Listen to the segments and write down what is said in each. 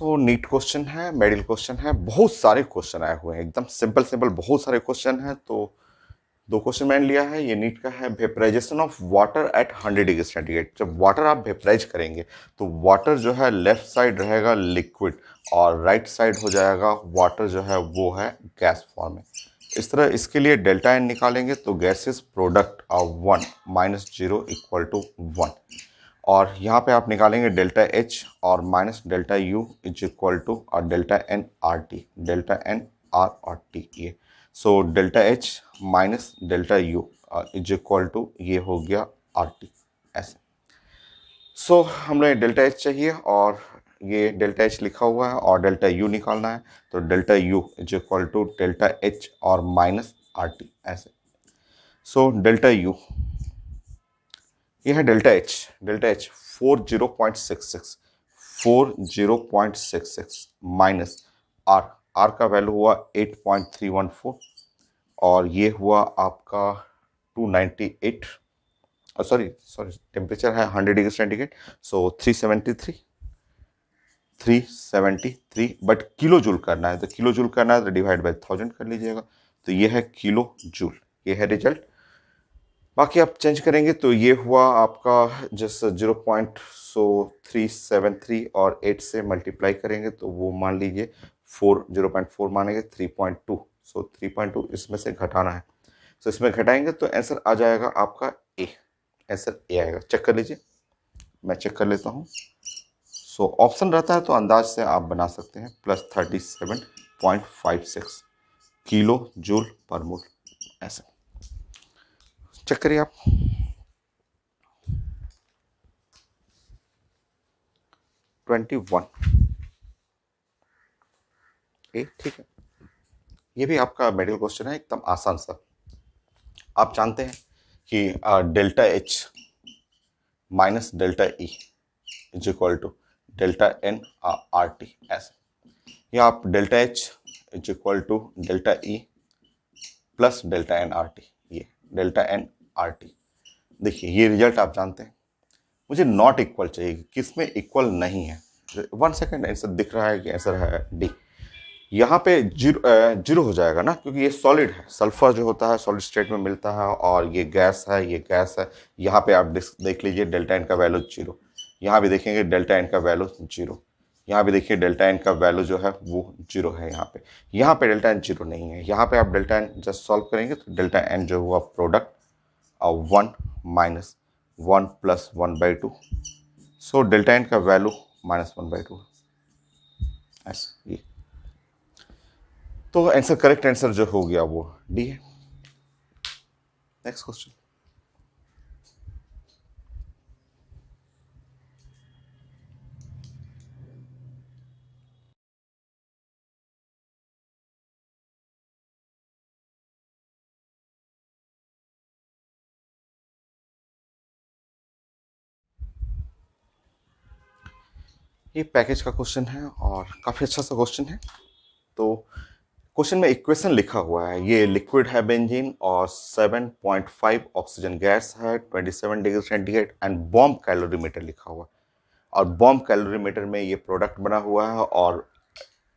NEET question है, medical question है, बहुत सारे क्वेश्चन आए हुए हैं, एकदम सिंपल सिंपल बहुत सारे क्वेश्चन हैं। तो दो क्वेश्चन मैंने लिया है। ये नीट का है, vaporisation of water at 100 degree centigrade. जब वाटर आप वेपराइज करेंगे तो वाटर जो है लेफ्ट साइड रहेगा लिक्विड और राइट साइड हो जाएगा वाटर जो है वो है गैस फॉर्म में। इस तरह इसके लिए डेल्टा एन निकालेंगे तो gases product of 1 minus zero equal to 1। और यहाँ पे आप निकालेंगे डेल्टा एच और minus delta U is equal to और delta N R T, delta N R और टी ये। So delta H minus delta U is equal to ये हो गया आर टी ऐसे। सो हमें डेल्टा एच चाहिए और ये डेल्टा एच लिखा हुआ है और डेल्टा यू निकालना है। तो delta U is equal to delta H और माइनस आर टी ऐसे। सो डेल्टा यू ये है डेल्टा एच 40.66 माइनस आर का वैल्यू हुआ 8.314 और ये हुआ आपका 298। सॉरी टेम्परेचर है 100 degree centigrade, so 373 but kilo joule करना है। तो किलो जूल करना है तो डिवाइड बाय 1000 कर लीजिएगा। तो ये है किलो जूल, ये है रिजल्ट। बाकी आप चेंज करेंगे तो ये हुआ आपका जस्ट 0.373 और 8 से मल्टीप्लाई करेंगे तो वो मान लीजिए 0.4 मानेंगे 3.2। सो 3.2 इसमें से घटाना है। सो इसमें घटाएंगे तो आंसर आ जाएगा आपका ए। आंसर ए आएगा। चेक कर लीजिए, मैं चेक कर लेता हूँ। सो ऑप्शन रहता है तो अंदाज से आप बना सकते हैं +37.56 किलो जूल पर मोल ऐसे। चेक करिए आप। 21 ए, ठीक है। ये भी आपका मेडिकल क्वेश्चन है, एकदम आसान सा। आप जानते हैं कि delta H minus delta E is equal to delta N R T ऐसे। या आप delta H is equal to delta E plus delta N R T, ये डेल्टा एन आर टी। देखिए ये रिजल्ट आप जानते हैं। मुझे नॉट इक्वल चाहिए, किसमें इक्वल नहीं है। 1 सेकेंड, आंसर दिख रहा है कि आंसर है डी। यहाँ पे जीरो हो जाएगा ना, क्योंकि ये सॉलिड है। सल्फर जो होता है सॉलिड स्टेट में मिलता है और ये गैस है, ये गैस है। यहाँ पे आप देख लीजिए डेल्टा एन का वैल्यू जीरो। यहाँ भी देखेंगे डेल्टा एन का वैल्यू जीरो। यहाँ भी देखिए डेल्टा एन का वैल्यू जो है वो जीरो है। यहाँ पे डेल्टा एन जीरो नहीं है। यहाँ पे आप डेल्टा एन जस्ट सॉल्व करेंगे तो डेल्टा एन जो हुआ product of 1 minus 1 plus 1/2। So delta N का वैल्यू -1/2 ऐसे ये। तो आंसर, करेक्ट आंसर जो हो गया वो डी है। Next question. ये पैकेज का क्वेश्चन है और काफ़ी अच्छा सा क्वेश्चन है। तो क्वेश्चन में इक्वेशन लिखा हुआ है, ये लिक्विड है बेंजीन और 7.5 ऑक्सीजन गैस है, 27 degree centigrade and bomb calorimeter लिखा हुआ है। और बॉम्ब कैलोरीमीटर में ये प्रोडक्ट बना हुआ है और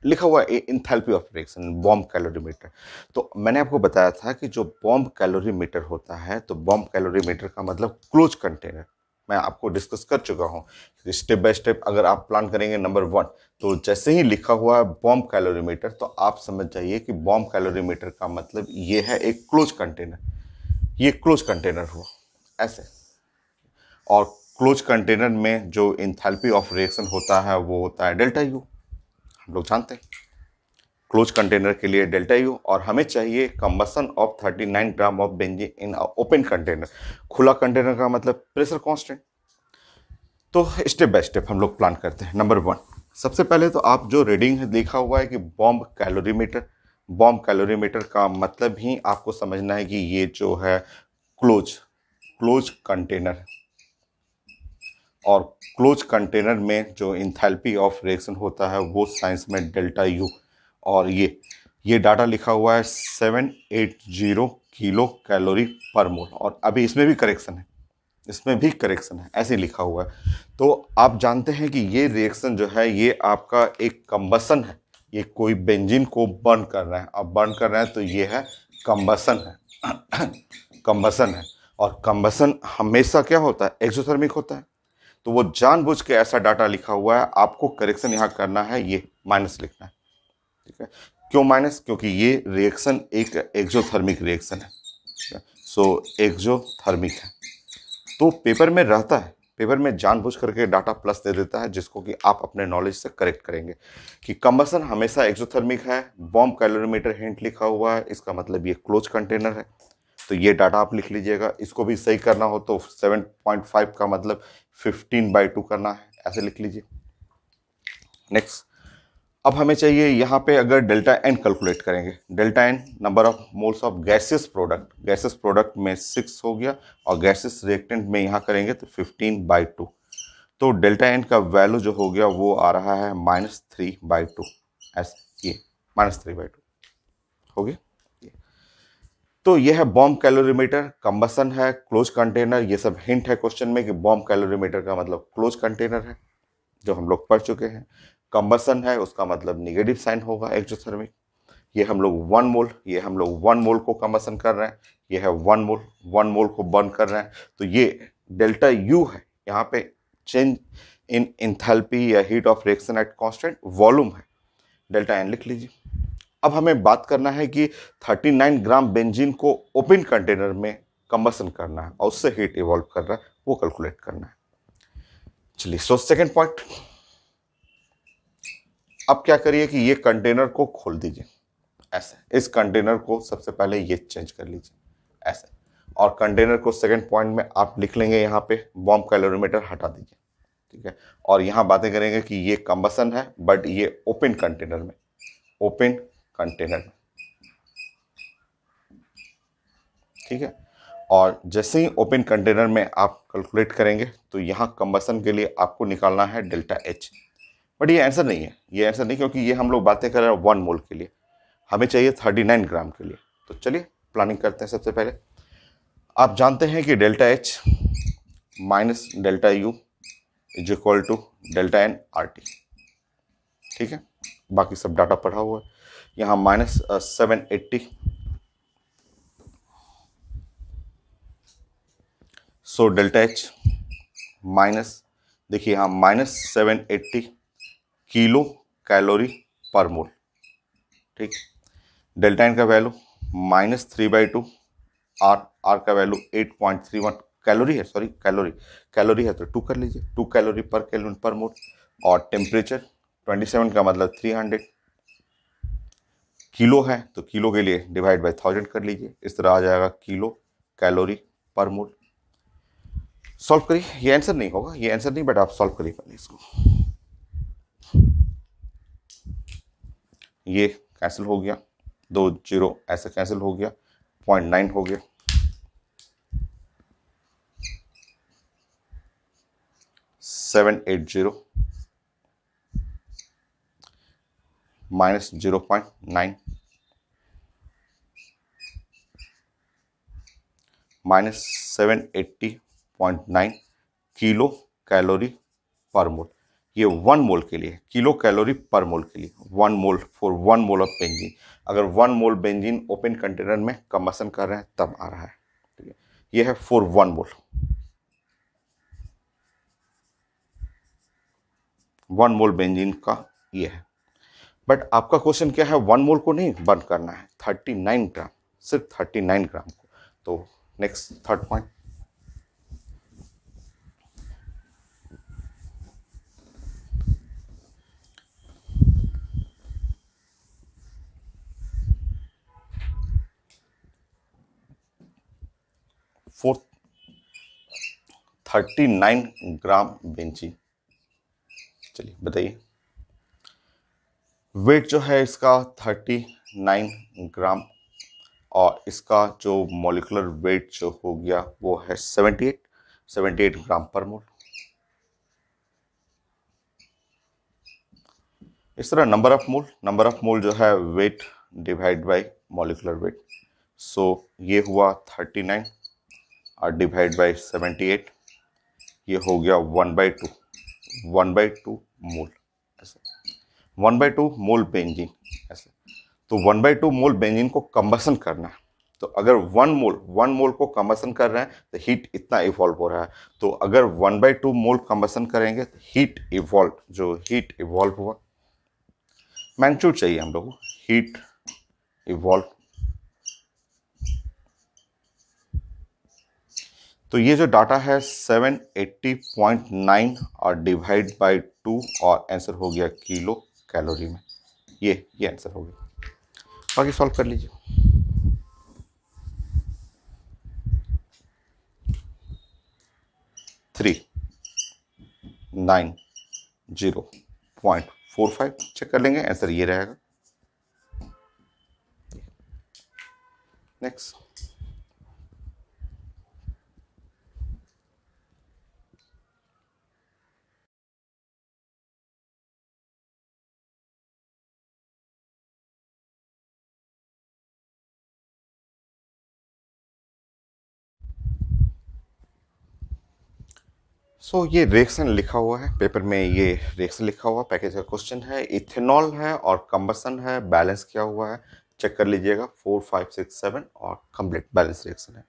लिखा हुआ है enthalpy of reaction bomb calorimeter. तो मैंने आपको बताया था कि जो बॉम्ब कैलोरीमीटर होता है, तो बॉम्ब कैलोरीमीटर का मतलब क्लोज कंटेनर। मैं आपको डिस्कस कर चुका हूँ। स्टेप बाय स्टेप अगर आप प्लान करेंगे नंबर 1, तो जैसे ही लिखा हुआ है बॉम्ब कैलोरीमीटर तो आप समझ जाइए कि बॉम्ब कैलोरीमीटर का मतलब ये है एक क्लोज कंटेनर। ये क्लोज कंटेनर हुआ ऐसे। और क्लोज कंटेनर में जो इंथैल्पी ऑफ रिएक्शन होता है वो होता है डेल्टा यू, हम लोग जानते हैं। क्लोज कंटेनर के लिए डेल्टा यू, और हमें चाहिए combustion of 39 gram of benzene in open container. खुला कंटेनर का मतलब प्रेशर कांस्टेंट। तो स्टेप बाय स्टेप हम लोग प्लान करते हैं। नंबर 1, सबसे पहले तो आप जो रीडिंग लिखा हुआ है कि बॉम्ब कैलोरीमीटर, बॉम्ब कैलोरीमीटर का मतलब ही आपको समझना है कि ये जो है क्लोज कंटेनर। और क्लोज कंटेनर में जो इंथैल्पी ऑफ रिएक्शन होता है वो साइंस में डेल्टा यू। और ये डाटा लिखा हुआ है 780 किलो कैलोरी पर मोल। और अभी इसमें भी करेक्शन है, इसमें भी करेक्शन है, ऐसे लिखा हुआ है। तो आप जानते हैं कि ये रिएक्शन जो है ये आपका एक कंबसन है, ये कोई बेंजीन को बर्न कर रहा है। अब बर्न कर रहा है तो ये है कंबसन है कंबसन है। और कंबसन हमेशा क्या होता है, एक्सोथर्मिक होता है। तो वो जानबूझ के ऐसा डाटा लिखा हुआ है, आपको करेक्शन यहाँ करना है, ये माइनस लिखना है। ठीक है, क्यों माइनस? क्योंकि ये रिएक्शन एक एक्सोथर्मिक रिएक्शन है। सो एक्सोथर्मिक है तो पेपर में रहता है, पेपर में जानबूझ करके डाटा प्लस दे देता है, जिसको कि आप अपने नॉलेज से करेक्ट करेंगे कि कंबसन हमेशा एक्सोथर्मिक है। बॉम्ब कैलोरीमीटर हिंट लिखा हुआ है, इसका मतलब ये क्लोज कंटेनर है। तो ये डाटा आप लिख लीजिएगा। इसको भी सही करना हो तो 7.5 का मतलब 15/2 करना है, ऐसे लिख लीजिए। नेक्स्ट, अब हमें चाहिए यहाँ पे अगर डेल्टा एन कैलकुलेट करेंगे, delta N number of moles of gaseous product, gaseous product में 6 हो गया और गैसियस रिएक्टेंट में यहाँ करेंगे तो 15/2। तो डेल्टा एन का वैल्यू जो हो गया वो आ रहा है -3/2, ऐसे ये -3/2 हो गया। तो ये है बॉम्ब कैलोरीमीटर, कंबसन है, क्लोज कंटेनर। ये सब हिंट है क्वेश्चन में कि बॉम्ब कैलोरीमीटर का मतलब क्लोज कंटेनर है, जो हम लोग पढ़ चुके हैं। कंबसन है, उसका मतलब निगेटिव साइन होगा एक्सोथर्मिक। ये हम लोग 1 मोल, ये हम लोग 1 मोल को कंबसन कर रहे हैं, ये है 1 मोल, 1 मोल को बर्न कर रहे हैं। तो ये डेल्टा यू है, यहाँ पे चेंज इन इंथैल्पी या heat of reaction at constant volume है। डेल्टा एन लिख लीजिए। अब हमें बात करना है कि 39 ग्राम बेंजीन को ओपन कंटेनर में कंबसन करना है और उससे हीट इवॉल्व कर रहा है, वो कैलकुलेट करना है। चलिए, सो सेकंड पॉइंट, अब क्या करिए कि ये कंटेनर को खोल दीजिए ऐसे। इस कंटेनर को सबसे पहले ये चेंज कर लीजिए ऐसे, और कंटेनर को सेकंड पॉइंट में आप लिख लेंगे यहाँ पे बॉम्ब कैलोरीमीटर हटा दीजिए। ठीक है, और यहाँ बातें करेंगे कि ये कंबसन है बट ये ओपन कंटेनर में, ओपन कंटेनर में। ठीक है, और जैसे ही ओपन कंटेनर में आप कैलकुलेट करेंगे तो यहाँ कंबसन के लिए आपको निकालना है डेल्टा एच। बट ये आंसर नहीं है, ये आंसर नहीं, क्योंकि ये हम लोग बातें कर रहे हैं 1 मोल के लिए, हमें चाहिए 39 ग्राम के लिए। तो चलिए प्लानिंग करते हैं। सबसे पहले आप जानते हैं कि delta H minus delta U is equal to delta N R T. ठीक है, बाकी सब डाटा पढ़ा हुआ है। यहाँ -780, सो डेल्टा एच माइनस, देखिए यहाँ -780 किलो कैलोरी पर मोल। ठीक, डेल्टा एन का वैल्यू -3/2, आर का वैल्यू 8.31 कैलोरी है, सॉरी कैलोरी है तो 2 कर लीजिए, 2 कैलोरी पर केल्विन पर मोल। और टेम्परेचर 27 का मतलब 300, किलो है तो किलो के लिए डिवाइड बाय 1000 कर लीजिए, इस तरह आ जाएगा किलो कैलोरी पर मोल। सॉल्व करिए, ये आंसर नहीं होगा, ये आंसर नहीं, बट आप सॉल्व करिए पहले इसको। ये कैंसिल हो गया, 2 0 ऐसे कैंसिल हो गया, 0.9 हो गया, 780 -0.9 -780.9 किलो कैलोरी पर मोल। ये 1 मोल के लिए, किलो कैलोरी पर मोल के लिए, 1 मोल फॉर 1 मोल ऑफ बेंजीन। अगर 1 मोल बेंजीन ओपन कंटेनर में कंबसन कर रहे हैं तब आ रहा है। ठीक है, ये है फॉर 1 मोल, 1 मोल बेंजीन का ये है। बट आपका क्वेश्चन क्या है, 1 मोल को नहीं बर्न करना है, 39 ग्राम, सिर्फ 39 ग्राम को। तो next third point, fourth, 39 gram benzene. चलिए बताइए, वेट जो है इसका 39 ग्राम, और इसका जो मॉलिकुलर वेट जो हो गया वो है 78 ग्राम पर मोल। इस तरह नंबर ऑफ मोल जो है weight divide by molecular weight. So ये हुआ 39 और डिवाइड बाय 78, ये हो गया 1/2, 1/2 मोल, ऐसे 1/2 मोल बेंजीन, ऐसे। तो 1/2 मोल बेंजीन को कंबसन करना है। तो अगर 1 मोल को कंबसन कर रहे हैं तो हीट इतना इवॉल्व हो रहा है। तो अगर 1/2 मोल कंबसन करेंगे तो हीट इवॉल्व हुआ, मैग्नीट्यूड चाहिए हम लोग को, हीट इवॉल्व। तो ये जो डाटा है 780.9 और डिवाइड बाय 2 और आंसर हो गया किलो कैलोरी में। ये आंसर हो गया। बाकी सॉल्व कर लीजिए। 390.45 चेक कर लेंगे, आंसर ये रहेगा। नेक्स्ट। ये रिएक्शन लिखा हुआ है पेपर में, ये रिएक्शन लिखा हुआ पैकेज का क्वेश्चन है, इथेनॉल है और कंबसन है, बैलेंस किया हुआ है, चेक कर लीजिएगा 4, 5, 6, 7 और कंप्लीट बैलेंस रिएक्शन है।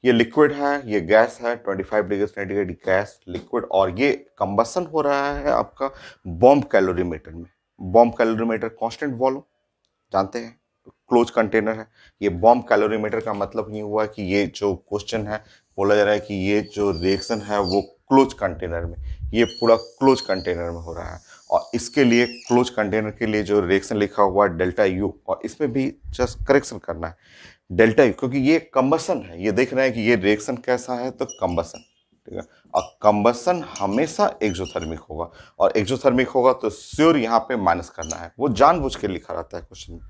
ये लिक्विड है, ये गैस है, 25 डिग्री सेंटीग्रेड गैस लिक्विड, और ये कंबसन हो रहा है आपका बॉम्ब कैलोरीमीटर में। बॉम्ब कैलोरीमीटर कांस्टेंट वॉल्यूम जानते हैं, क्लोज कंटेनर है। ये बॉम्ब कैलोरीमीटर का मतलब ये हुआ कि ये जो क्वेश्चन है बोला जा रहा है कि ये जो रिएक्शन है वो क्लोज कंटेनर में, ये पूरा क्लोज कंटेनर में हो रहा है। और इसके लिए क्लोज कंटेनर के लिए जो रिएक्शन लिखा हुआ है डेल्टा यू, और इसमें भी जस्ट करेक्शन करना है डेल्टा यू, क्योंकि ये कंबसन है। ये देख रहे हैं कि ये रिएक्शन कैसा है, तो कंबसन, ठीक है। और कंबसन हमेशा एक्सोथर्मिक होगा, और एक्सोथर्मिक होगा तो श्योर यहाँ पे माइनस करना है, वो जानबूझ के लिखा रहता है क्वेश्चन में।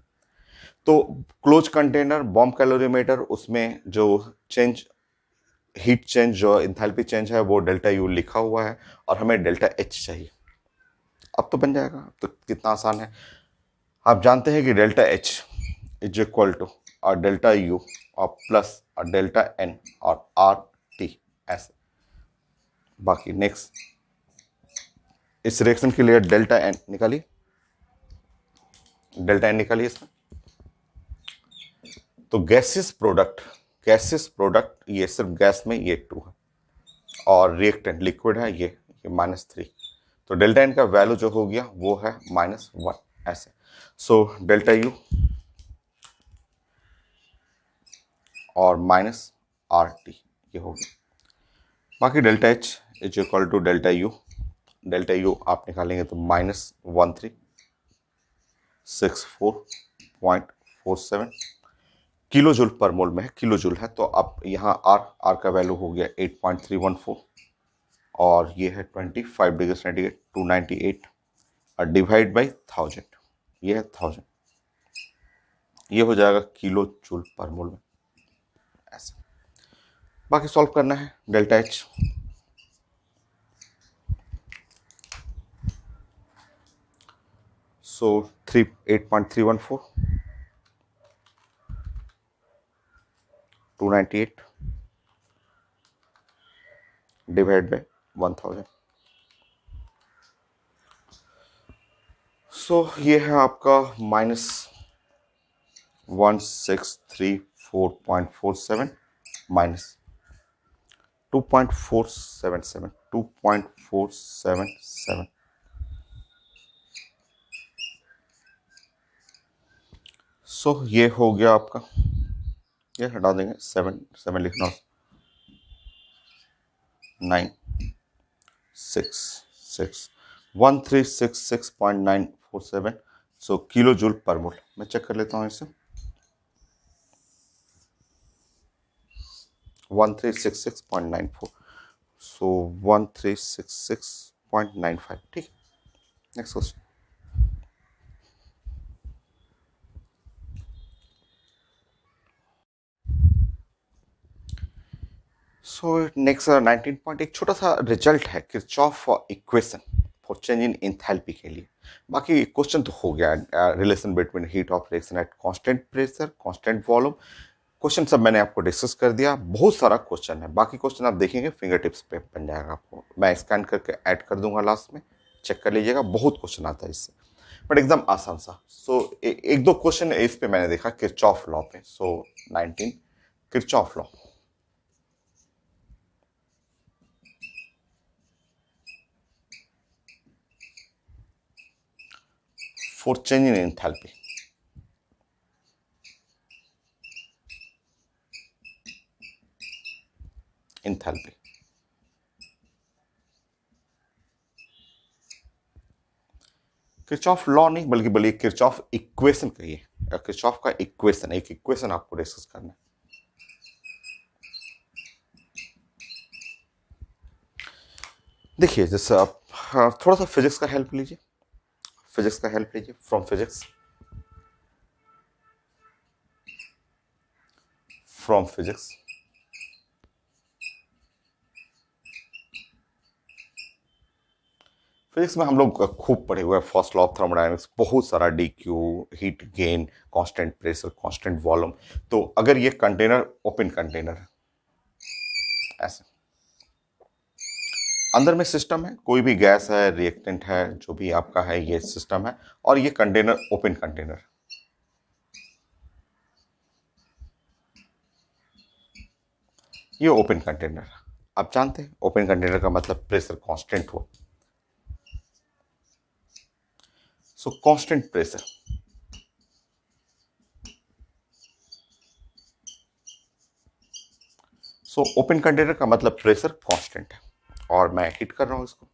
तो क्लोज कंटेनर बॉम्ब कैलोरीमीटर, उसमें जो चेंज, हीट चेंज, जो इंथैल्पी चेंज है वो डेल्टा यू लिखा हुआ है, और हमें डेल्टा एच चाहिए। अब तो बन जाएगा, तो कितना आसान है। आप जानते हैं कि delta H is equal to और डेल्टा यू और प्लस और डेल्टा एन और आर टी, ऐसे। बाकी नेक्स्ट, इस रिएक्शन के लिए डेल्टा एन निकालिए, डेल्टा एन निकालिए इसमें। तो गैसियस प्रोडक्ट ये सिर्फ गैस में ये 2 है, और रिएक्टेंट लिक्विड है ये -3। तो डेल्टा एन का वैल्यू जो हो गया वो है -1, ऐसे। सो डेल्टा यू और माइनस आर टी, ये हो गया। बाकी delta H is equal to delta U, delta U आप निकालेंगे तो -1364.47 किलो जूल पर मोल में है, किलो जूल है। तो अब यहाँ आर का वैल्यू हो गया 8.314, और ये है 25 डिग्री सेंटीग्रेड 298, और डिवाइड बाई 1000, ये है 1000, ये हो जाएगा किलो जूल पर मोल में, ऐसे। बाकी सॉल्व करना है delta H. So 8.314, 298 divide by 1000। ये है आपका -1634.47 माइनस 2.477, 2.477। ये हो गया आपका, ये हटा देंगे, 7 लिखना, 1366.947। किलो जूल पर मोल। मैं चेक कर लेता हूँ इसे, 1366.94, 1366.95, ठीक। Next question. नेक्स्ट 19 पॉइंट, एक छोटा सा रिजल्ट है Kirchhoff equation for change in enthalpy के लिए। बाकी क्वेश्चन तो हो गया, relation between heat of reaction at constant pressure, constant volume, question सब मैंने आपको डिस्कस कर दिया, बहुत सारा क्वेश्चन है, बाकी क्वेश्चन आप देखेंगे फिंगर टिप्स पे बन जाएगा, आपको मैं स्कैन करके ऐड कर दूंगा लास्ट में, चेक कर लीजिएगा, बहुत क्वेश्चन आता है इससे, बट एकदम आसान सा। सो एक दो क्वेश्चन इस पे मैंने देखा किरचॉफ लॉ पे। सो 19 Kirchhoff law, for change in enthalpy. Enthalpy Kirchhoff law नहीं बल्कि बोलिए किरचॉफ इक्वेशन कहिए, किरचॉफ का इक्वेशन, एक इक्वेशन आपको डिस्कस करना है। देखिए जैसे आप थोड़ा सा फिजिक्स का हेल्प लीजिए, फिजिक्स का हेल्प लीजिए, from physics, from physics. Physics में हम लोग खूब पढ़े हुए हैं, फर्स्ट लॉ ऑफ थर्मोडायनेमिक्स, बहुत सारा D Q, heat gain, constant pressure, constant volume. तो अगर ये कंटेनर ओपन कंटेनर है ऐसे, अंदर में सिस्टम है, कोई भी गैस है, रिएक्टेंट है, जो भी आपका है ये सिस्टम है, और ये कंटेनर ओपन कंटेनर, ये ओपन कंटेनर। आप जानते हैं ओपन कंटेनर का मतलब प्रेशर कांस्टेंट हो। सो constant pressure, so open container का मतलब प्रेशर कांस्टेंट है, और मैं हिट कर रहा हूं इसको।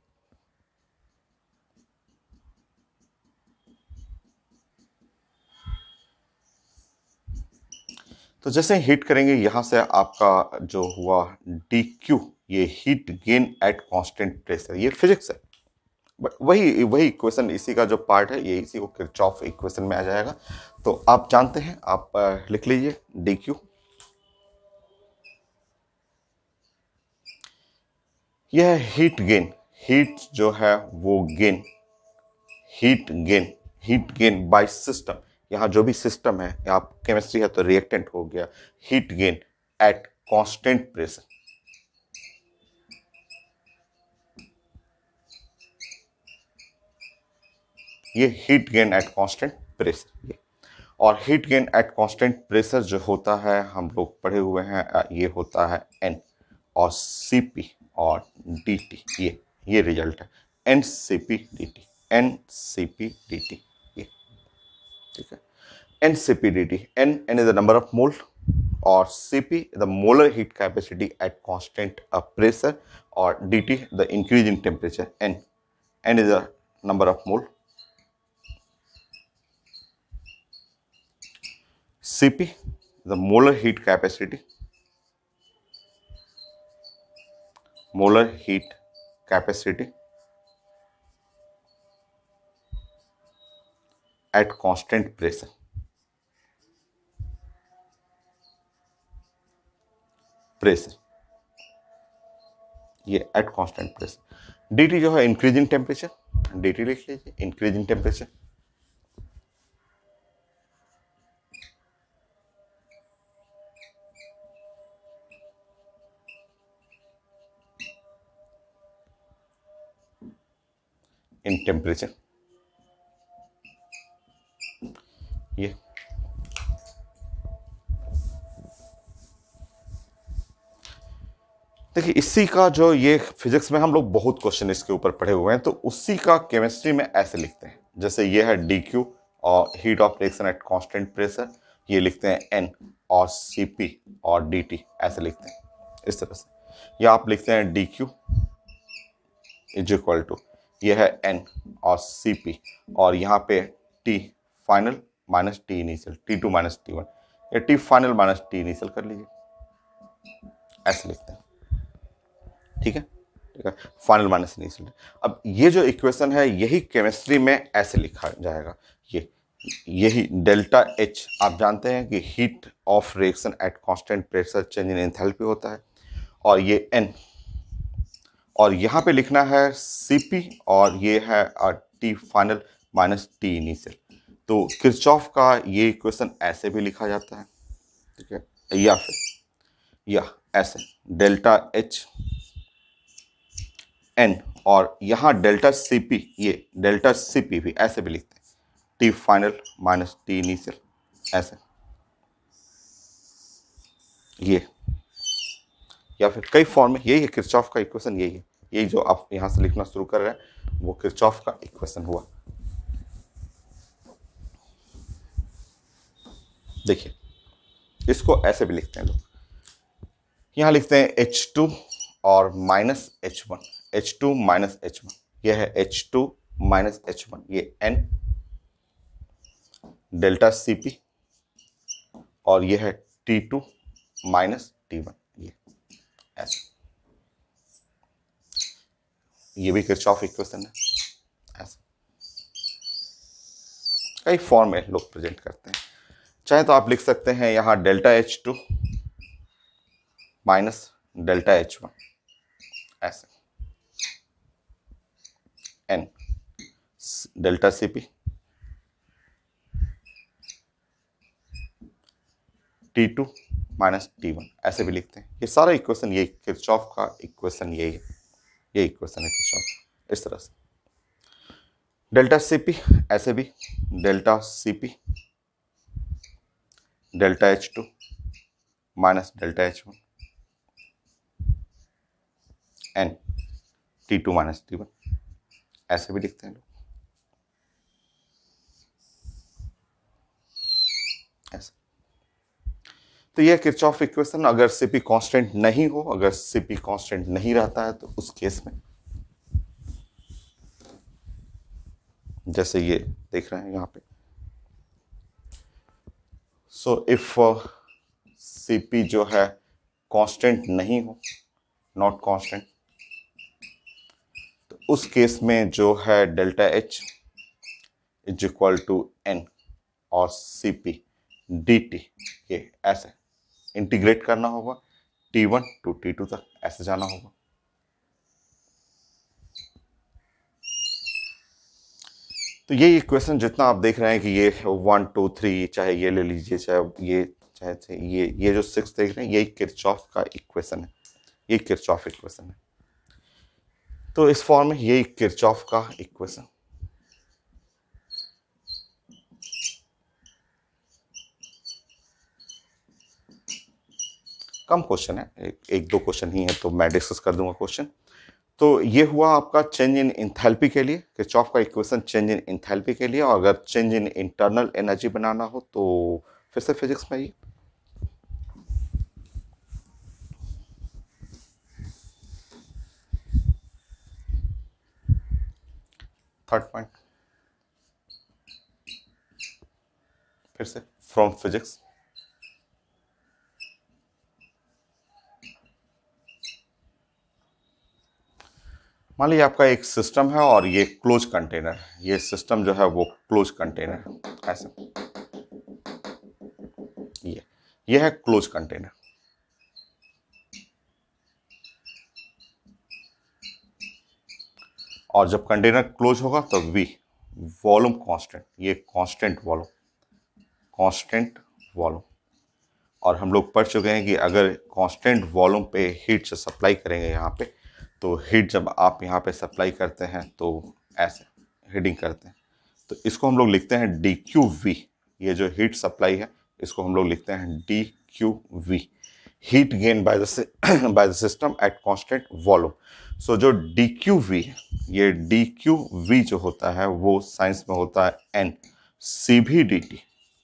तो जैसे हिट करेंगे यहां से आपका जो हुआ डी क्यू, ये heat gain at constant pressure, ये फिजिक्स है, बट वही वही इक्वेशन, इसी का जो पार्ट है ये इसी को किरचॉफ इक्वेशन में आ जाएगा। तो आप जानते हैं, आप लिख लीजिए डी क्यू, यह हीट गेन, हीट जो है वो gain, heat gain, heat gain by system, यहाँ जो भी सिस्टम है, आप केमिस्ट्री है तो रिएक्टेंट हो गया, heat gain at constant pressure, ये heat gain at constant pressure. ये और heat gain at constant pressure जो होता है, हम लोग पढ़े हुए हैं, ये होता है एन और सीपी और dt, ये रिजल्ट है, N C P D T, N C P D T, ये ठीक है। N C P D T, N is the number of mole, और Cp the molar heat capacity at constant pressure, or dt the increase in temperature, n is the number of mole, Cp the molar heat capacity, molar heat capacity at constant pressure, pressure, ये eight constant pressure. dt जो है increasing temperature, dt लिख लीजिए, increasing temperature, in temperature, ये देखिए इसी का जो ये फिजिक्स में हम लोग बहुत क्वेश्चन इसके ऊपर पढ़े हुए हैं, तो उसी का केमिस्ट्री में ऐसे लिखते हैं, जैसे ये है डी क्यू और heat of reaction at constant pressure, ये लिखते हैं एन और सी पी और डी टी, ऐसे लिखते हैं इस तरह से। या आप लिखते हैं D Q is equal to, ये है एन और सी पी, और यहाँ पे T final minus T initial, T two minus T one, या T final minus T initial कर लीजिए, ऐसे लिखते हैं, ठीक है, ठीक है, फाइनल माइनस इनिशियल। अब ये जो इक्वेशन है यही केमिस्ट्री में ऐसे लिखा जाएगा, ये यही डेल्टा एच, आप जानते हैं कि heat of reaction at constant pressure change in enthalpy होता है, और ये एन, और यहाँ पे लिखना है सीपी, और ये है T final minus T initial. तो किरचॉफ का ये इक्वेशन ऐसे भी लिखा जाता है, ठीक है, या फिर या ऐसे डेल्टा एच एन, और यहाँ डेल्टा सीपी, ये डेल्टा सीपी भी ऐसे भी लिखते हैं, T final minus T initial, ऐसे ये, या फिर कई फॉर्म में। यही है किरचॉफ का इक्वेशन, यही है, यही जो आप यहां से लिखना शुरू कर रहे हैं वो किरचॉफ का इक्वेशन हुआ। देखिए इसको ऐसे भी लिखते हैं लोग, यहां लिखते हैं H2 और minus H1, H2 minus H1, यह है H2 माइनस H1, ये N डेल्टा Cp, और यह है T2 माइनस T1, ये ऐसे, ये भी किरचॉफ इक्वेशन है। ऐसे कई फॉर्म में लोग प्रेजेंट करते हैं, चाहे तो आप लिख सकते हैं यहां delta H2 minus delta H1, ऐसे N delta Cp T2 minus T1, ऐसे भी लिखते हैं। ये सारा इक्वेशन, ये किरचॉफ का इक्वेशन यही है, ये इक्वेशन है किरचॉफ, इस तरह से। डेल्टा Cp ऐसे भी delta Cp delta H2 minus delta H1 N T2 minus T1, ऐसे भी लिखते हैं लोग, ऐसे। तो यह किरचॉफ इक्वेशन, अगर Cp कांस्टेंट नहीं हो, अगर Cp कांस्टेंट नहीं रहता है तो उस केस में जैसे ये देख रहे हैं यहाँ पे, सो इफ Cp जो है कांस्टेंट नहीं हो, नॉट कांस्टेंट, तो उस केस में जो है delta H is equal to N और Cp dt, ये ऐसे इंटीग्रेट करना होगा T1 टू T2 तक, ऐसे जाना होगा। तो ये इक्वेशन जितना आप देख रहे हैं कि ये 1 2 3, चाहे ये ले लीजिए, चाहे ये, चाहे ये जो 6 देख रहे हैं, यही किरचॉफ का इक्वेशन है, ये किरचॉफ इक्वेशन है। तो इस फॉर्म में यही किरचॉफ का इक्वेशन। कम क्वेश्चन है, एक दो क्वेश्चन ही है, तो मैं डिस्कस कर दूंगा क्वेश्चन। तो ये हुआ आपका चेंज इन इंथैल्पी के लिए, किरचॉफ का इक्वेशन चेंज इन इंथैल्पी के लिए। और अगर चेंज इन इंटरनल एनर्जी बनाना हो तो फिर से फिजिक्स में आइए। थर्ड पॉइंट फिर से फ्रॉम फिजिक्स। मान लीजिए आपका एक सिस्टम है और ये क्लोज कंटेनर, ये सिस्टम जो है वो क्लोज कंटेनर है, ऐसे, ये है क्लोज कंटेनर। और जब कंटेनर क्लोज होगा तो V वॉल्यूम कांस्टेंट, ये कांस्टेंट वॉल्यूम, कांस्टेंट वॉल्यूम। और हम लोग पढ़ चुके हैं कि अगर कांस्टेंट वॉल्यूम पे हीट से सप्लाई करेंगे यहाँ पे, तो हीट जब आप यहाँ पे सप्लाई करते हैं तो ऐसे हीटिंग करते हैं, तो इसको हम लोग लिखते हैं DQV। ये जो हीट सप्लाई है इसको हम लोग लिखते हैं DQV, heat gain by the system at constant volume. So जो DQV, ये DQV जो होता है वो साइंस में होता है N CVDT।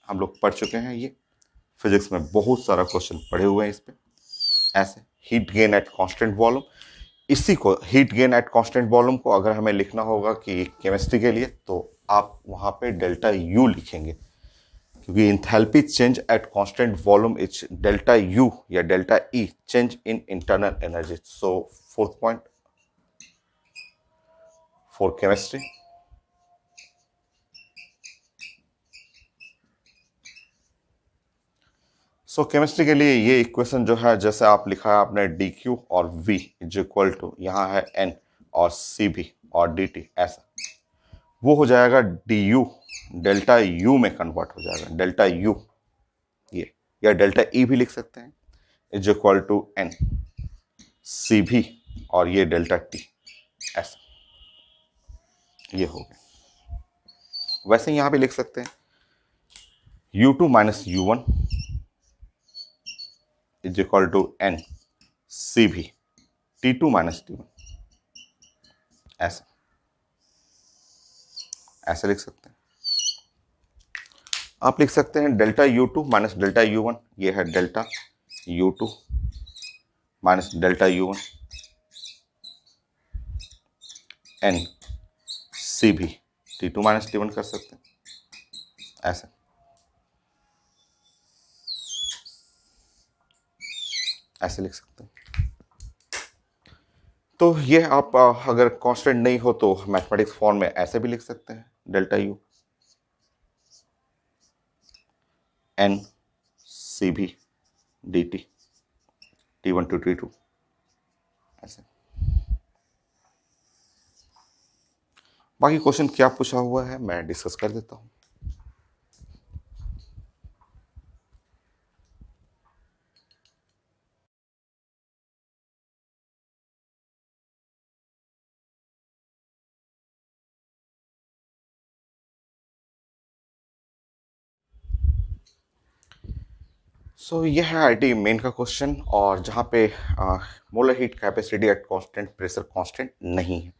हम लोग पढ़ चुके हैं, ये फिजिक्स में बहुत सारा क्वेश्चन पढ़े हुए हैं इस पे, ऐसे heat gain at constant volume. इसी को heat gain at constant volume को अगर हमें लिखना होगा कि केमिस्ट्री के लिए, तो आप वहां पे डेल्टा U लिखेंगे, क्योंकि enthalpy change at constant volume is delta U या delta E change in internal energy. So fourth point for chemistry. So chemistry के लिए ये इक्वेशन जो है, जैसे आप लिखा है आपने DQ और V इज इक्वल टू, यहाँ है N और CV और DT, ऐसा वो हो जाएगा DU, डेल्टा U में कन्वर्ट हो जाएगा, डेल्टा U, ये या डेल्टा ई भी लिख सकते हैं, is equal to N C V, और ये डेल्टा टी, ऐसा ये हो गया। वैसे यहां पे लिख सकते हैं U2 minus U1 is equal to N C V T2 minus T1, ऐसा ऐसे लिख सकते हैं। आप लिख सकते हैं delta U2 minus delta U1, ये है delta U2 minus delta U1 N C V T2 minus T1 कर सकते हैं, ऐसे ऐसे लिख सकते हैं। तो ये आप अगर कांस्टेंट नहीं हो तो मैथमेटिक्स फॉर्म में ऐसे भी लिख सकते हैं, डेल्टा U एन सी भी D T T1 to T2, ऐसे। बाकी क्वेश्चन क्या पूछा हुआ है मैं डिस्कस कर देता हूं। ये है आईटी मेन का क्वेश्चन, और जहाँ पे molar heat capacity eight constant pressure constant नहीं है,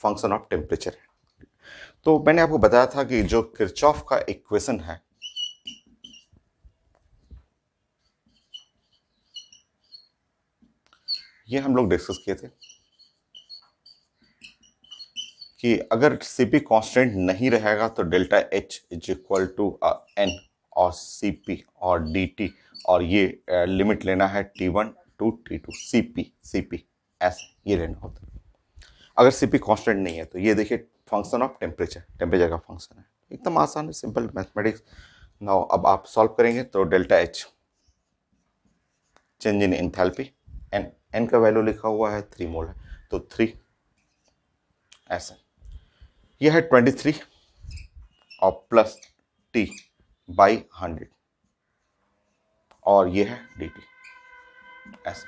फंक्शन ऑफ टेम्परेचर है। तो मैंने आपको बताया था कि जो किरचॉफ का इक्वेशन है, ये हम लोग डिस्कस किए थे कि अगर सीपी कांस्टेंट नहीं रहेगा तो delta H is equal to N और सीपी और dt, और ये लिमिट लेना है T1 टू T2 सीपी ऐसे ये लेना होता है। अगर सीपी कांस्टेंट नहीं है तो ये देखिए फंक्शन ऑफ टेम्परेचर का फंक्शन है, एकदम आसान है, सिंपल मैथमेटिक्स। नाउ अब आप सॉल्व करेंगे तो delta H change in enthalpy, N का वैल्यू लिखा हुआ है 3 मोल है, तो 3 ऐसे। यह है 23 और प्लस टी बाई 100, और ये है डी टी, ऐसे।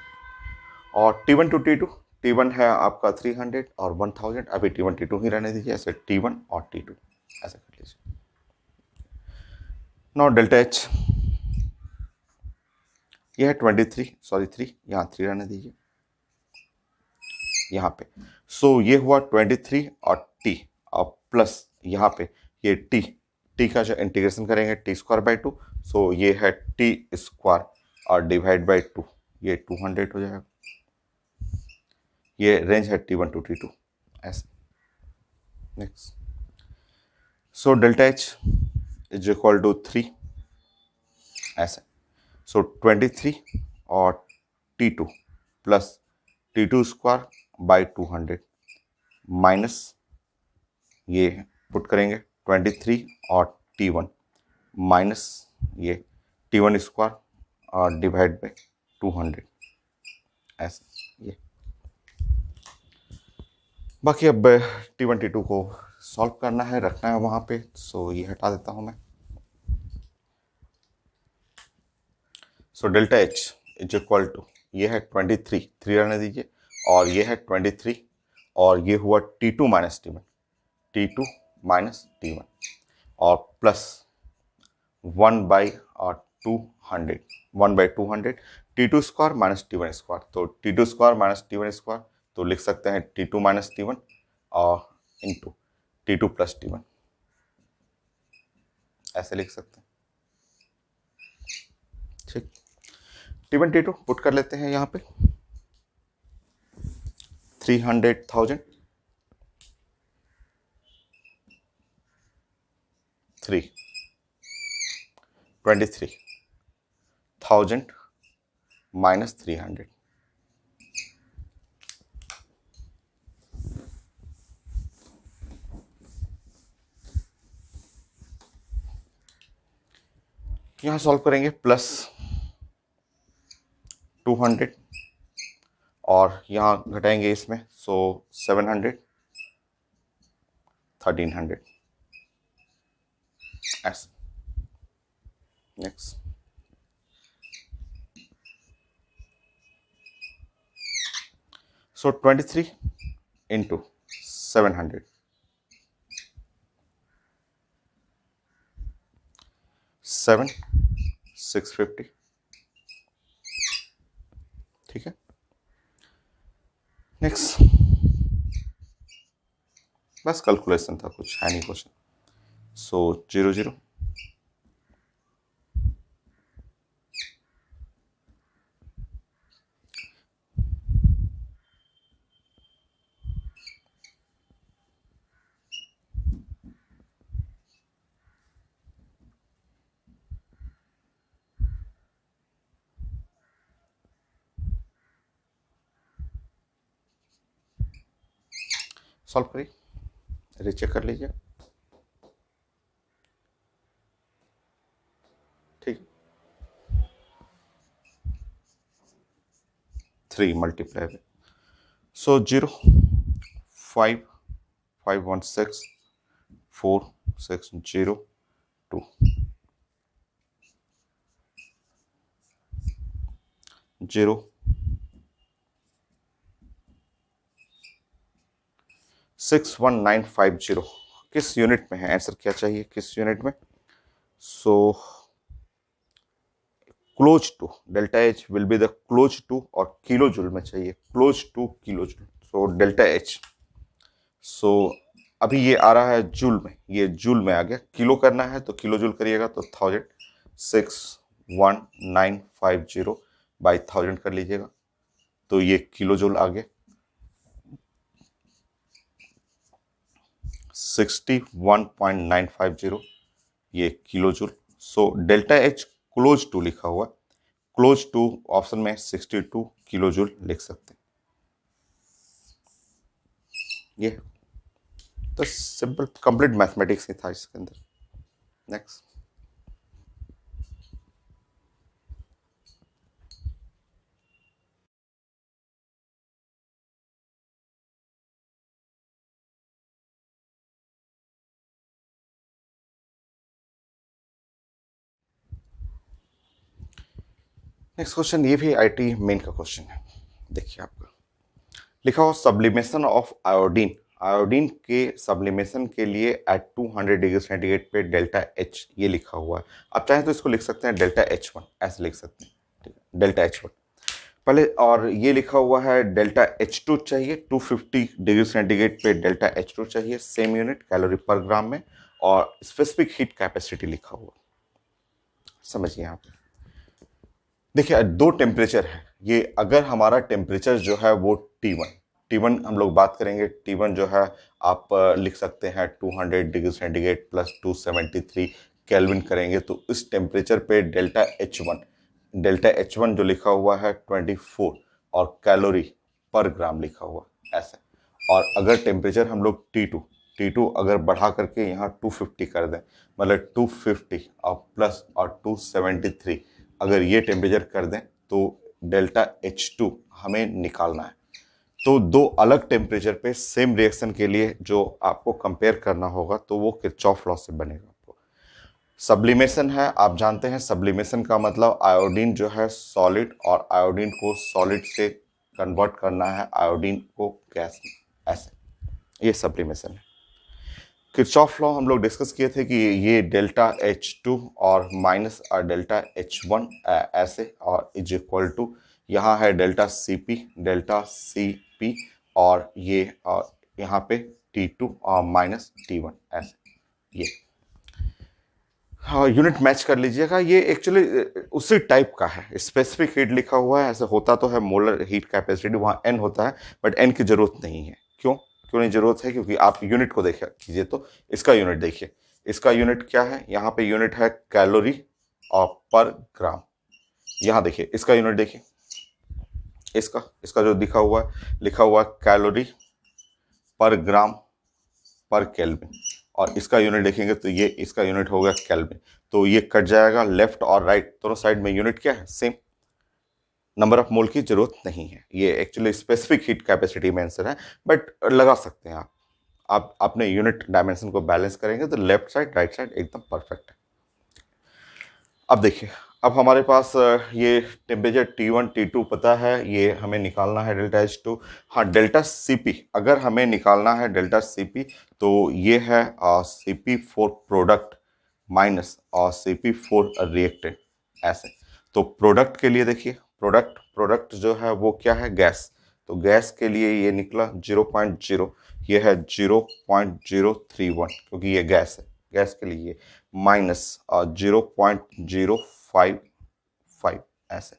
और T1 टू T2, T1 है आपका 300 और 1000, अभी T1 T2 ही रहने दीजिए, ऐसे T1 और T2 ऐसे कर लीजिए। नाउ डेल्टा एच, यह है 23, सॉरी 3, यहाँ 3 रहने दीजिए यहाँ पे। ये हुआ 23 और टी, और प्लस यहाँ पे ये टी का जो इंटीग्रेशन करेंगे टी स्क्वायर बाई 2, ये है टी स्क्वायर और डिवाइड बाई 2, ये 200 हो जाएगा। ये रेंज है T1 टू T2, ऐसे। Next, delta H is equal to 3, ऐसे। 23 और T2 plus T2 square by 200 minus ये पुट करेंगे 23 और T1 माइनस ये T1 स्क्वायर और डिवाइड बाई 200, ऐसे ये। बाकी अब T1 T2 को सॉल्व करना है, रखना है वहां पे, ये हटा देता हूं मैं। Delta H is equal to, ये है 23, 3 रहने दीजिए, और ये है 23, और ये हुआ T2 minus T1, T2 minus T1, और plus 1 by 200, 1 by 200 T2 square minus T1 square, तो T2 square minus T1 square, तो लिख सकते हैं T2 माइनस T1 और इंटू T2 प्लस T1, ऐसे लिख सकते हैं। ठीक, T1 T2 पुट कर लेते हैं यहाँ पे, 300,000 3 23,000 माइनस 300, यहाँ सॉल्व करेंगे प्लस 200 और यहाँ घटाएंगे इसमें, 700 1300, ऐसे। नेक्स्ट, सो 23 इंटू 700, 650, ठीक है। नेक्स्ट, बस कैलकुलेशन था, कुछ है नहीं क्वेश्चन। सो 00, सॉल्व करिए, रीचेक कर लीजिए, ठीक है। 3 मल्टीप्लाई में, सो 0, 5, 516, 4602, 0, 61950, किस यूनिट में है, आंसर क्या चाहिए, किस यूनिट में। So close to, delta H will be the close to, और किलो जूल में चाहिए, close to kilo joule, so delta H. So अभी ये आ रहा है जूल में, ये जूल में आ गया, किलो करना है तो किलो जूल करिएगा, तो 1000, 61950 बाई 1000 कर लीजिएगा, तो ये किलो जूल आ गया, 61.950, ये kilo joule. So delta H close to लिखा हुआ, क्लोज टू ऑप्शन में 62 किलो जूल लिख सकते हैं। ये तो सिंपल कंप्लीट मैथमेटिक्स ही था इसके अंदर। नेक्स्ट, नेक्स्ट क्वेश्चन, ये भी आईटी मेन का क्वेश्चन है। देखिए आपका लिखा हो सब्लिमेशन ऑफ आयोडीन, आयोडीन के सब्लिमेशन के लिए एट 200 डिग्री सेंटीग्रेड पे डेल्टा एच, ये लिखा हुआ है। आप चाहें तो इसको लिख सकते हैं डेल्टा H1, ऐसे लिख सकते हैं, ठीक है, डेल्टा H1 पहले, और ये लिखा हुआ है डेल्टा H2 चाहिए 250 डिग्री सेंटीग्रेड पे, डेल्टा H2 चाहिए, सेम यूनिट कैलोरी पर ग्राम में, और स्पेसिफिक हीट कैपेसिटी लिखा हुआ। समझिए यहाँ पे, देखिए दो टेम्परेचर है ये, अगर हमारा टेम्परेचर जो है वो T1 हम लोग बात करेंगे, T1 जो है आप लिख सकते हैं 200 डिग्री सेंटीग्रेड प्लस 273 केल्विन करेंगे, तो इस टेम्परेचर पे डेल्टा H1 जो लिखा हुआ है 24, और कैलोरी पर ग्राम लिखा हुआ ऐसा। और अगर टेम्परेचर हम लोग T2 अगर बढ़ा करके यहाँ 250 कर दें, मतलब 250 और प्लस और 273 अगर ये टेम्परेचर कर दें, तो डेल्टा H2 हमें निकालना है। तो दो अलग टेम्परेचर पे सेम रिएक्शन के लिए जो आपको कंपेयर करना होगा, तो वो किरचॉफ लॉ से बनेगा। सब्लिमेशन है, आप जानते हैं सब्लिमेशन का मतलब आयोडीन जो है सॉलिड, और आयोडीन को सॉलिड से कन्वर्ट करना है आयोडीन को गैस में, ऐसे, ये सब्लिमेशन है। किरचॉफ लॉ हम लोग डिस्कस किए थे कि ये डेल्टा H2 और माइनस डेल्टा H1 ऐसे, और इज इक्वल टू, यहाँ है डेल्टा CP और ये और यहाँ पे T2 और माइनस T1 ऐसे, ये हाँ यूनिट मैच कर लीजिएगा। ये एक्चुअली उसी टाइप का है, स्पेसिफिक हीट लिखा हुआ है, ऐसे होता तो है मोलर हीट कैपेसिटी, वहाँ एन होता है, बट एन की जरूरत नहीं है। क्यों क्यों नहीं जरूरत है, क्योंकि आप यूनिट को देखिए कीजिए, तो इसका यूनिट देखिए, इसका यूनिट क्या है, यहाँ पे यूनिट है कैलोरी और पर ग्राम। यहाँ देखिए इसका यूनिट देखिए, इसका इसका जो लिखा हुआ है कैलोरी पर ग्राम पर केल्विन, और इसका यूनिट देखेंगे तो ये इसका यूनिट होगा केल्विन, तो ये कट जाएगा, लेफ्ट और राइट दोनों साइड में यूनिट क्या है, सेम, नंबर ऑफ मोल की जरूरत नहीं है। ये एक्चुअली स्पेसिफिक हीट कैपेसिटी में आंसर है, बट लगा सकते हैं आप अपने यूनिट डायमेंशन को बैलेंस करेंगे तो लेफ्ट साइड राइट साइड एकदम परफेक्ट है। अब देखिए, अब हमारे पास ये टेम्परेचर T1 T2 पता है, ये हमें निकालना है डेल्टा H2। हाँ, डेल्टा CP अगर हमें निकालना है डेल्टा CP तो ये है CP फॉर प्रोडक्ट माइनस और CP फॉर रिएक्टेंट, ऐसे। तो प्रोडक्ट के लिए देखिए, प्रोडक्ट जो है वो क्या है, गैस। तो गैस के लिए ये निकला 0.0, ये है 0.031 क्योंकि ये गैस है, गैस के लिए माइनस 0.055 ऐसे।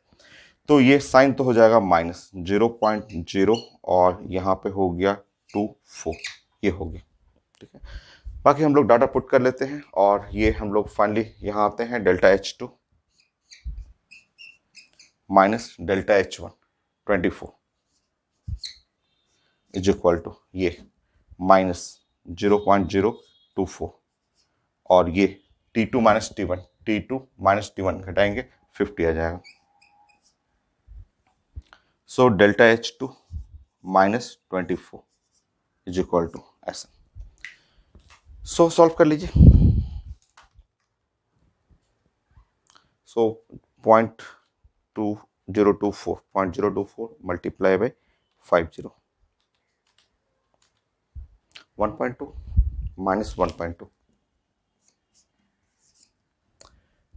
तो ये साइन तो हो जाएगा माइनस 0.0 और यहाँ पे हो गया 24, ये हो गया, ठीक है। बाकी हम लोग डाटा पुट कर लेते हैं और ये हम लोग फाइनली यहाँ आते हैं delta H2 minus delta H1 24 is equal to ये माइनस 0.024 और ये T2 minus T1, T2 minus T1 घटाएंगे 50 आ जाएगा। So delta H2 minus 24 is equal to ऐसा। सो सॉल्व कर लीजिए। So 0.2024 multiply by 50, 1.2 minus 1.2।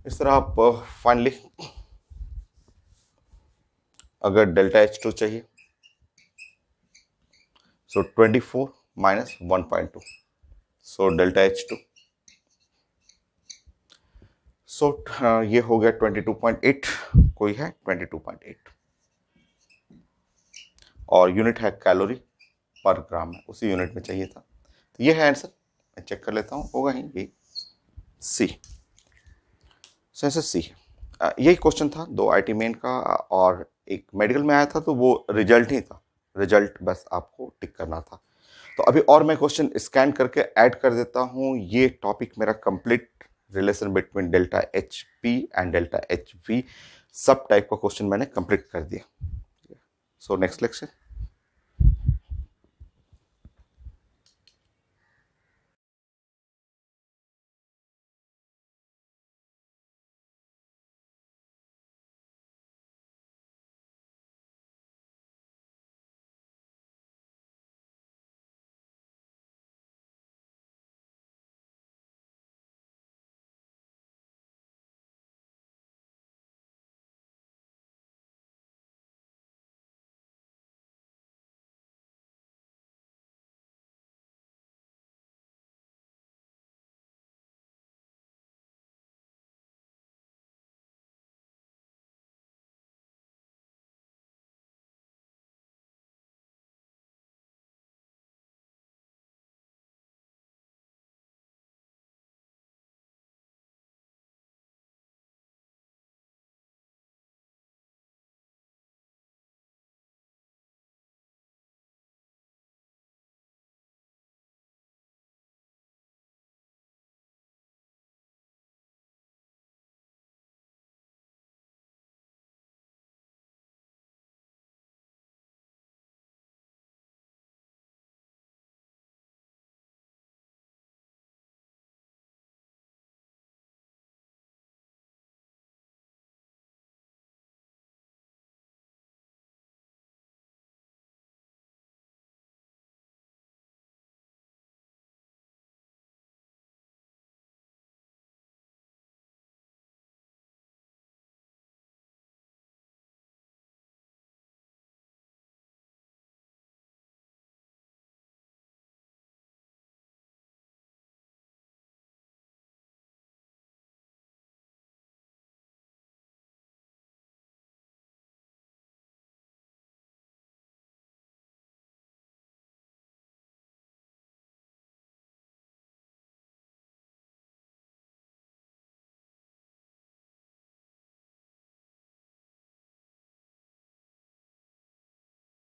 इस तरह आप फाइनली अगर डेल्टा H2 चाहिए सो 24 माइनस 1.2, सो डेल्टा H2 सो ये हो गया 22.8, कोई है 22.8 और यूनिट है कैलोरी पर ग्राम है, उसी यूनिट में चाहिए था। तो ये है आंसर, मैं चेक कर लेता हूँ, होगा ही ये सी। सो आंसर सी है। यही क्वेश्चन था 2 IT मेन का और एक मेडिकल में आया था, तो वो रिजल्ट ही था, रिजल्ट बस आपको टिक करना था। तो अभी और मैं क्वेश्चन स्कैन करके ऐड कर देता हूँ। ये टॉपिक मेरा complete relation between delta HP and delta HV सब टाइप का क्वेश्चन मैंने कंप्लीट कर दिया। So next lecture